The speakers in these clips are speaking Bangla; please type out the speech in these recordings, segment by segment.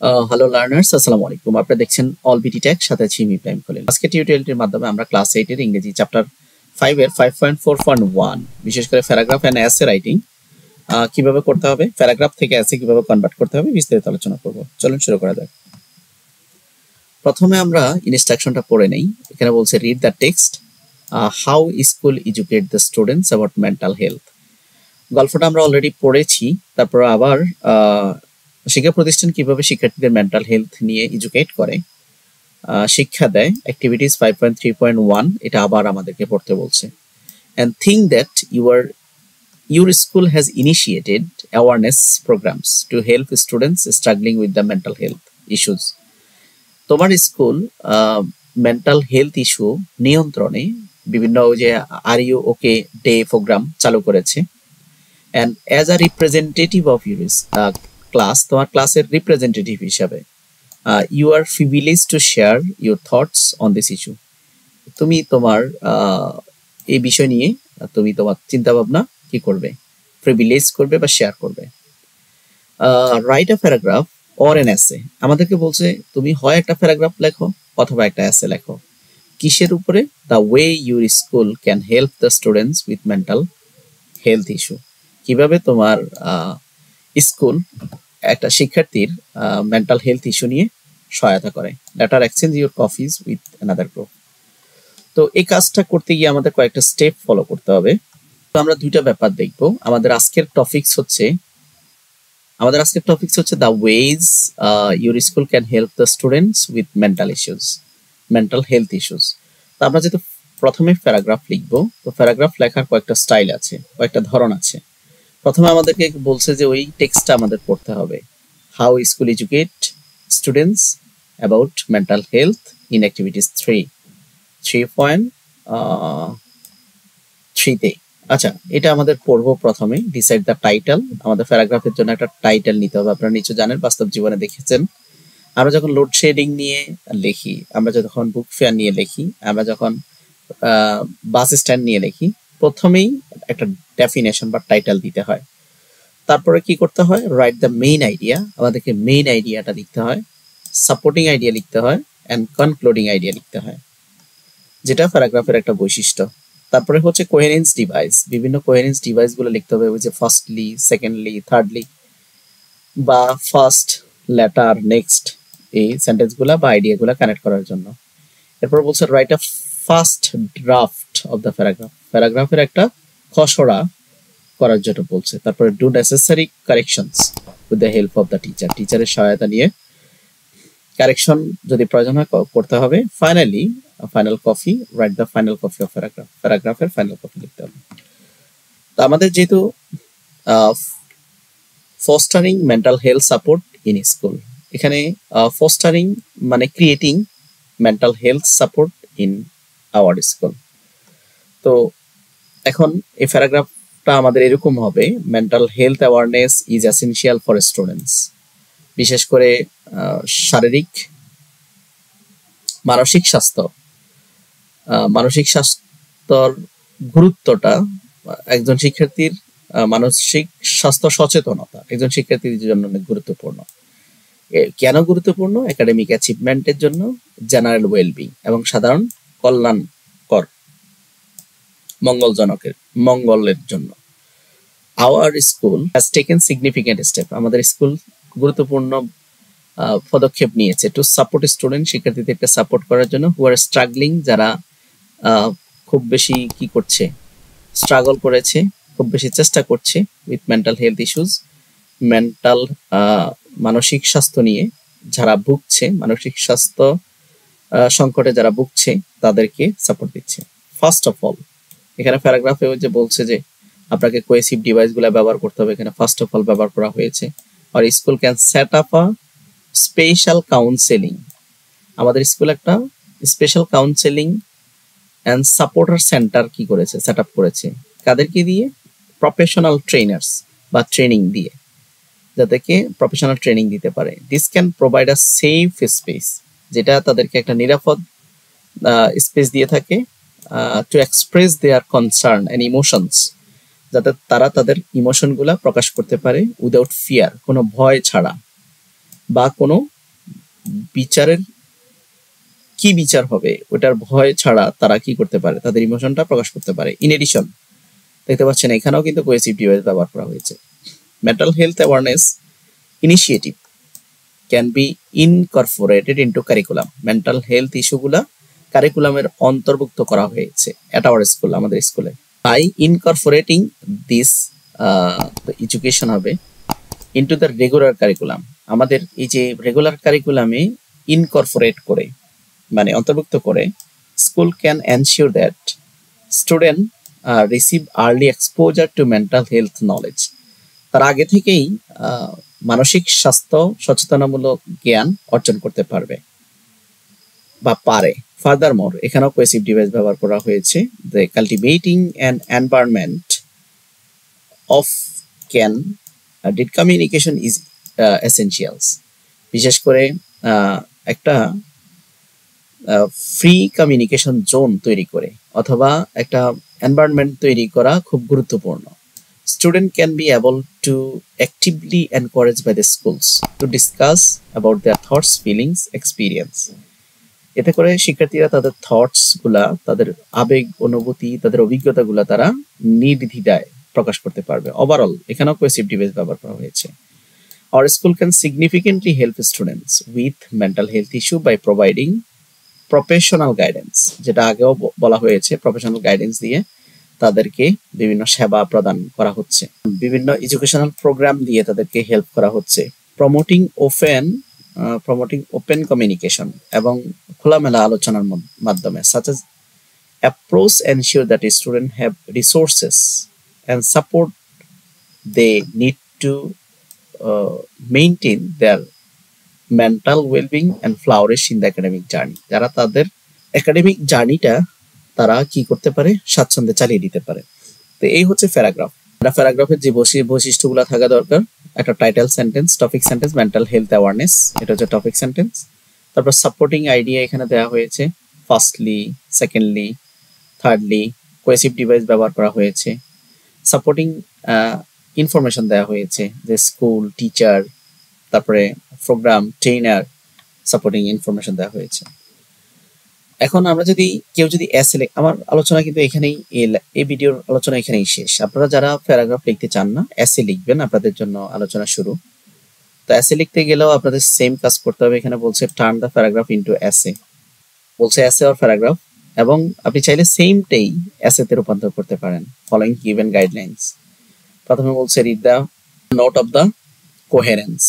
হ্যালো লার্নার্স, আসসালামু আলাইকুম। আপনারা দেখছেন অল বিটি টেক, সাথে আছি আমি ইব্রাহিম খলিল। আজকে টিউটোরিয়ালটির মাধ্যমে আমরা ক্লাস 8 এর ইংরেজি চ্যাপ্টার 5 এর 5.4.1 বিশেষ করে প্যারাগ্রাফ এন্ড এসে রাইটিং কিভাবে করতে হবে, প্যারাগ্রাফ থেকে এসে কিভাবে কনভার্ট করতে হবে বিস্তারিত আলোচনা করব। চলুন শুরু করা যাক। প্রথমে আমরা ইনস্ট্রাকশনটা পড়ে নেই। এখানে বলছে read the text, how school educate the students about mental health. গল্পটা আমরা অলরেডি পড়েছি, তারপর আবার শিক্ষা প্রতিষ্ঠান কিভাবে শিক্ষার্থীদের মেন্টাল হেলথ নিয়ে এডুকেট করে, শিক্ষা দেয়। অ্যাক্টিভিটিস 5.3.1 এটা আবার আমাদেরকে পড়তে বলছে। and think that your school has initiated awareness programs to help students struggling with the mental health issues. তোমার স্কুল মেন্টাল হেলথ ইস্যু নিয়ন্ত্রণে বিভিন্ন যে are you okay day program চালু করেছে। and as a representative of your class, তোমার ক্লাসের রিপ্রেজেন্টেটিভ হিসাবে you are privileged to share your thoughts on this issue. তুমি তোমার এই বিষয় নিয়ে তুমি তোমার চিন্তা ভাবনা কি করবে, প্রিভিলেজ করবে বা শেয়ার করবে। Write a paragraph or N এসে, আমাদেরকে বলছে তুমি হয় একটা প্যারাগ্রাফ লেখো অথবা একটা এসে লেখো। কিসের উপরে? The way your school can help the students with mental health issue. কিভাবে তোমার স্কুল একটা শিক্ষার্থীর মেন্টাল হেলথ ইস্যু নিয়ে সহায়তা করে। Letter exchange your copies with another group. তো এই কাজটা করতে গিয়ে আমাদের কয়েকটা স্টেপ ফলো করতে হবে। তো আমরা দুইটা ব্যাপার দেখব। আমাদের আজকের টপিকস হচ্ছে the ways your school can help the students with mental health issues. তো আমরা যেহেতু প্রথমে প্যারাগ্রাফ লিখবো, তো প্যারাগ্রাফ লেখার কয়েকটা স্টাইল আছে, কয়েকটা ধরন আছে। প্রথমে আমাদেরকে বলছে যে ওই টেক্সটটা আমাদের পড়তে হবে, how school educate students about mental health in activities 3.3 আচ্ছা, এটা আমাদের পড়বো। প্রথমে ডিসাইড দ্য টাইটেল। আমাদের প্যারাগ্রাফের জন্য একটা টাইটেল নিতে হবে। আপনারা নিচে জানেন, বাস্তব জীবনে দেখেছেন, আমরা যখন লোডশেডিং নিয়ে লিখি, আমরা যখন বুক ফেয়ার নিয়ে লিখি, আমরা যখন বাস স্ট্যান্ড নিয়ে লিখি, প্রথমেই একটা ডেফিনেশন বা টাইটেল দিতে হয়। তারপরে কি করতে হয়? Write the main idea. আমাদেরকে মেইন আইডিয়াটা লিখতে হয়, সাপোর্টিং আইডিয়া লিখতে হয়, অ্যান্ড কনক্লুডিং আইডিয়া লিখতে হয়, যেটা প্যারাগ্রাফের একটা বৈশিষ্ট্য। তারপরে হচ্ছে কোহেরেন্স ডিভাইস। বিভিন্ন কোহেরেন্স ডিভাইস গুলো লিখতে হবে, ওই যে ফার্স্টলি, সেকেন্ডলি, থার্ডলি, বা ফার্স্ট, লেটার, নেক্সট, এই সেন্টেন্স গুলা বা আইডিয়া গুলা কানেক্ট করার জন্য। এরপর বলছে write a first draft of the paragraph. প্যারাগ্রাফের একটা খসড়া করার জন্য বলছে। তারপরে do necessary corrections with the help of the teacher. টিচারের সহায়তা নিয়ে কারেকশন যদি প্রয়োজন হয় করতে হবে। Finally final copy, write the final copy of paragraph. প্যারাগ্রাফের ফাইনাল কপি লিখতে হবে। তো আমাদের যেহেতু fostering mental health support in school, এখানে ফস্টারিং মানে creating mental health support in our school. তো এখন এই প্যারাগ্রাফটা আমাদের এরকম হবে, mental health awareness is essential for students. বিশেষ করে শারীরিক, মানসিক স্বাস্থ্যর গুরুত্বটা একজন শিক্ষার্থীর মানসিক স্বাস্থ্য সচেতনতা একজন শিক্ষার্থীর জন্য অনেক গুরুত্বপূর্ণ। কেন গুরুত্বপূর্ণ? একাডেমিক অ্যাচিভমেন্টের জন্য, জেনারেল ওয়েলবিং এবং সাধারণ কল্যাণকর মঙ্গলের জন্য। Our school has taken significant step. আমাদের স্কুল গুরুত্বপূর্ণ পদক্ষেপ নিয়েছে টু সাপোর্ট স্টুডেন্ট, শিক্ষার্থীদেরকে সাপোর্ট করার জন্য, হু আর স্ট্রাগলিং, যারা খুব বেশি কি করছে, স্ট্রাগল করেছে, খুব বেশি চেষ্টা করছে উইথ মেন্টাল হেলথ ইস্যুস। মানসিক স্বাস্থ্য নিয়ে যারা ভুগছে, মানসিক স্বাস্থ্য সংকটে যারা ভুগছে, তাদেরকে সাপোর্ট দিচ্ছে। ফার্স্ট অফ অল, এখানে প্যারাগ্রাফে যে বলছে যে আপনাকে কোহেসিভ ডিভাইস গুলা ব্যবহার করতে হবে, এখানে ফার্স্ট অফ অল ব্যবহার করা হয়েছে। আর school can set up a special counselling. আমাদের স্কুল একটা special counselling and supporter centre কি করেছে, সেট আপ করেছে। কাদেরকে দিয়ে? প্রফেশনাল ট্রেনার্স বা ট্রেনিং দিয়ে, যাদেরকে প্রফেশনাল ট্রেনিং দিতে পারে। This can provide a safe space, যেটা তাদেরকে একটা নিরাপদ স্পেস দিয়ে থাকে, to express their concern and emotions, যাতে তারা তাদের ইমোশনগুলা প্রকাশ করতে পারে উইদাউট ফিয়ার, কোনো ভয় ছাড়া। বা কোনো বিচারের কি বিচার হবে ওটার ভয় ছাড়া তারা কি করতে পারে, তাদের ইমোশনটা প্রকাশ করতে পারে। ইন এডিশন দেখতে পাচ্ছেন এখানেও কিন্তু কোহেসিভ ডিভাইস ব্যবহার করা হয়েছে। Mental health awareness initiative can be incorporated into curriculum. Mental health ইস্যুগুলা কারিকুলামের অন্তর্ভুক্ত করা হয়েছে এট আওয়ার স্কুল, আমাদের স্কুলে। বাই ইনকর্পোরেটিং দিস এডুকেশন হবে ইনটু দ্য রেগুলার কারিকুলাম। আমাদের এই যে রেগুলার কারিকুলামে ইনকর্পোরেট করে মানে অন্তর্ভুক্ত করে, school can ensure that student receive early exposure two mental health knowledge. তার আগে থেকেই মানসিক স্বাস্থ্য সচেতনামূলক জ্ঞান অর্জন করতে পারবে বা পারে। ফার্দারমোর এখানেও কোহেসিভ ডিভাইস ব্যবহার করা হয়েছে। The cultivating an environment of can did communication is essentials. বিশেষ করে একটা ফ্রি কমিউনিকেশন জোন তৈরি করে অথবা একটা এনভায়রনমেন্ট তৈরি করা খুব গুরুত্বপূর্ণ। Student can be able to actively encouraged by the schools to discuss about their thoughts, feelings, experience. এতে করে শিক্ষার্থীরা তাদের থটস গুলা, তাদের আবেগ অনুভূতি, তাদের অভিজ্ঞতা গুলা তারা নির্দ্বিধায় প্রকাশ করতে পারবে। ওভারঅল এখানেও কোহেসিভ ডিভাইস ব্যবহার করা হয়েছে। Our school can significantly help students with mental health issue by providing professional guidance, যেটা আগেও বলা হয়েছে, প্রফেশনাল গাইডেন্স দিয়ে তাদেরকে বিভিন্ন সেবা প্রদান করা হচ্ছে, বিভিন্ন এডুকেশনাল প্রোগ্রাম দিয়ে তাদেরকে হেল্প করা হচ্ছে। প্রমোটিং ওপেন কমিউনিকেশন এবং খোলামেলা আলোচনার মাধ্যমে such as approach ensure that students have resources and support they need to maintain their mental well-being and flourish in the academic journey. যারা তাদের একাডেমিক জার্নিটা তারা কি করতে পারে, স্বাচ্ছন্দ্যে চালিয়ে দিতে পারে। তো এই হচ্ছে প্যারাগ্রাফ। প্যারাগ্রাফের যে বৈশিষ্ট্যগুলো থাকা দরকার, একটা title sentence, topic sentence, mental health awareness, এটা হচ্ছে টপিক সেন্টেন্স। তারপর সাপোর্টিং আইডিয়া এখানে দেওয়া হয়েছে, firstly, secondly, thirdly, cohesive device ব্যবহার করা হয়েছে। সাপোর্টিং ইনফরমেশন দেওয়া হয়েছে, যে স্কুল, টিচার, তারপরে প্রোগ্রাম, ট্রেনার, সাপোর্টিং ইনফরমেশন দেওয়া হয়েছে। এখন আমরা যদি কেউ যদি এসে, আমার আলোচনা কিন্তু এখানেই, এই ভিডিওর আলোচনা এখানেই শেষ। আপনারা যারা প্যারাগ্রাফ লিখতে চান না, এসে লিখবেন, আপনাদের জন্য আলোচনা শুরু। তো এসে লিখতে গেলেও আপনাদের সেম কাজ করতে হবে। এখানে বলছে টার্ন দ্য প্যারাগ্রাফ ইনটু এসে, বলছে এসে অর প্যারাগ্রাফ, এবং আপনি চাইলে সেমটাই এসেতে রূপান্তর করতে পারেন। ফলোইং গিভেন গাইডলাইন্স, প্রথমে বলছে read the note of the coherence,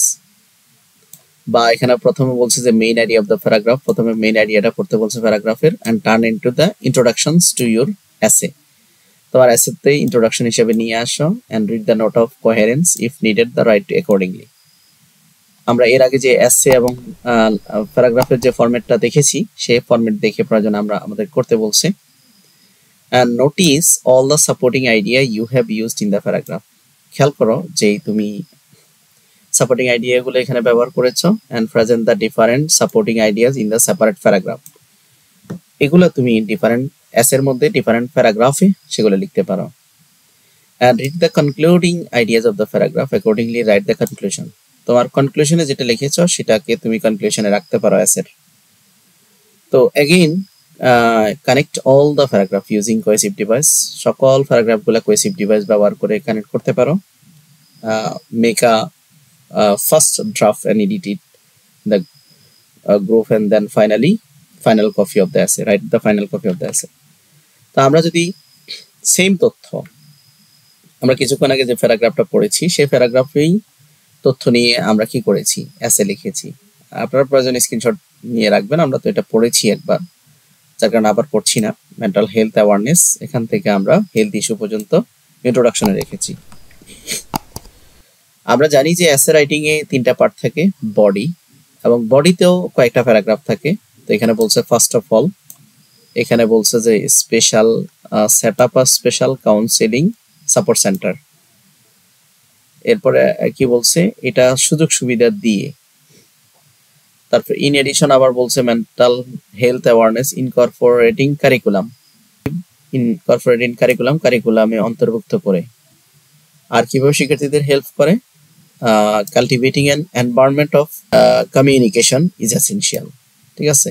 বা এখানে প্রথমে বলছে যে main idea of the paragraph, প্রথমে মেইন আইডিয়াটা পড়তে বলছে প্যারাগ্রাফের, and turn into the introductions to your essay. তোমার এসেতে ইন্ট্রোডাকশন হিসেবে নিয়ে আসো, and read the note of coherence if needed the write accordingly. আমরা এর আগে যে এসে এবং প্যারাগ্রাফের যে ফরম্যাটটা দেখেছি, সেই ফরম্যাট দেখে প্রয়োজন আমরা আমাদের করতে বলছে। And notice all the supporting idea you have used in the paragraph. খেয়াল করো যে তুমি সাপোর্টিং আইডিয়াগুলো এখানে ব্যবহার করেছো, and present the different supporting ideas in the separate paragraph. এগুলো তুমি ডিফারেন্ট এর মধ্যে ডিফারেন্ট প্যারাগ্রাফে সেগুলো লিখতে পারো। And read the concluding ideas of the paragraph accordingly write the conclusion. তোমার কনক্লুশনে যেটা লিখেছো সেটাকে তুমি কনক্লুশনে রাখতে পারো এর। তো again connect all the paragraph using cohesive device. সকল প্যারাগ্রাফগুলো কোহেসিভ ডিভাইস ব্যবহার করে কানেক্ট করতে পারো। Make a first draft and edit it the group, and then final copy of the essay, write the final copy of the essay. তো আমরা যদি সেম তথ্য, আমরা কিছুক্ষণ আগে যে প্যারাগ্রাফটা পড়েছি সেই প্যারাগ্রাফেই তথ্য নিয়ে আমরা কি করেছি, এসে লিখেছি। আপনারা প্রয়োজন স্ক্রিনশট নিয়ে রাখবেন, আমরা তো এটা পড়েছি একবার, যার কারণে আবার পড়ছি না। মেন্টাল হেলথ অ্যাওয়ারনেস, এখান থেকে আমরা হেলথ ইস্যু পর্যন্ত ইন্ট্রোডাকশনে রেখেছি। আমরা জানি যে এসে রাইটিং এ 3টা পার্ট থাকে, বডি, এবং বডিতেও কয়েকটা প্যারাগ্রাফ থাকে। তো এখানে বলছে ফার্স্ট অফ অল, এখানে বলছে যে special set up a special counselling support centre. এরপরে কি বলছে, এটা সুযোগ সুবিধা দিয়ে। তারপর ইন এডিশন আবার বলছে mental health awareness incorporating curriculum, কারিকুলামে অন্তর্ভুক্ত করে। আর কিভাবে শিক্ষার্থীদের হেল্প করে, cultivating an environment of communication is essential. ঠিক আছে,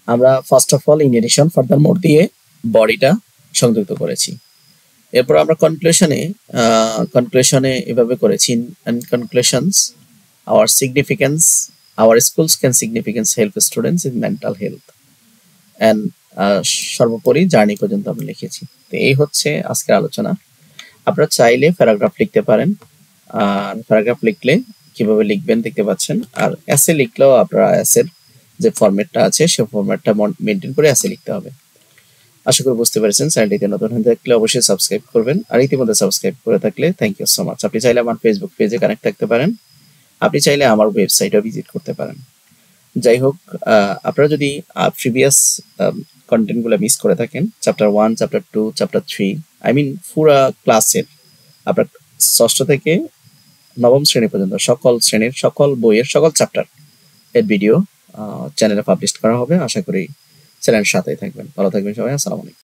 আমরা first of all in addition furthermore দিয়ে বডিটা সংযুক্ত করেছি। এরপর আমরা কনক্লুশনে এভাবে করেছি, in conclusions our significance our schools can significance help students in mental health and সর্বোপরি জার্নি পর্যন্ত আমরা লিখেছি। তো এই হচ্ছে আজকের আলোচনা। আপনারা চাইলে প্যারাগ্রাফ লিখতে পারেন, আর প্যারাগ্রাফ লিখলে কিভাবে লিখবেন দেখতে পাচ্ছেন। আর এসে লিখলেও আপনারা এসের যে ফরম্যাটটা আছে সেই ফরম্যাটটা মেনটেন করে এসে লিখতে হবে। আশা করি বুঝতে পেরেছেন। চ্যানেলটিতে নতুন হয়ে থাকলে অবশ্যই সাবস্ক্রাইব করবেন, আর ইতিমধ্যে সাবস্ক্রাইব করে থাকলে থ্যাংক ইউ সো মাচ। আপনি চাইলে আমার ফেসবুক পেজে কানেক্ট থাকতে পারেন, আপনি চাইলে আমার ওয়েবসাইটও ভিজিট করতে পারেন। যাই হোক, আপনারা যদি প্রিভিয়াস কন্টেন্টগুলো মিস করে থাকেন, chapter 1, chapter 2, chapter 3, I mean পুরা ক্লাসের আপনার 6ষ্ঠ থেকে 9ম শ্রেণী পর্যন্ত সকল শ্রেণীর সকল বইয়ের সকল চ্যাপ্টার এর ভিডিও চ্যানেলে পাবলিশ করা হবে। আশা করি চ্যানেলের সাথেই থাকবেন। ভালো থাকবেন সবাই। আসসালামু আলাইকুম।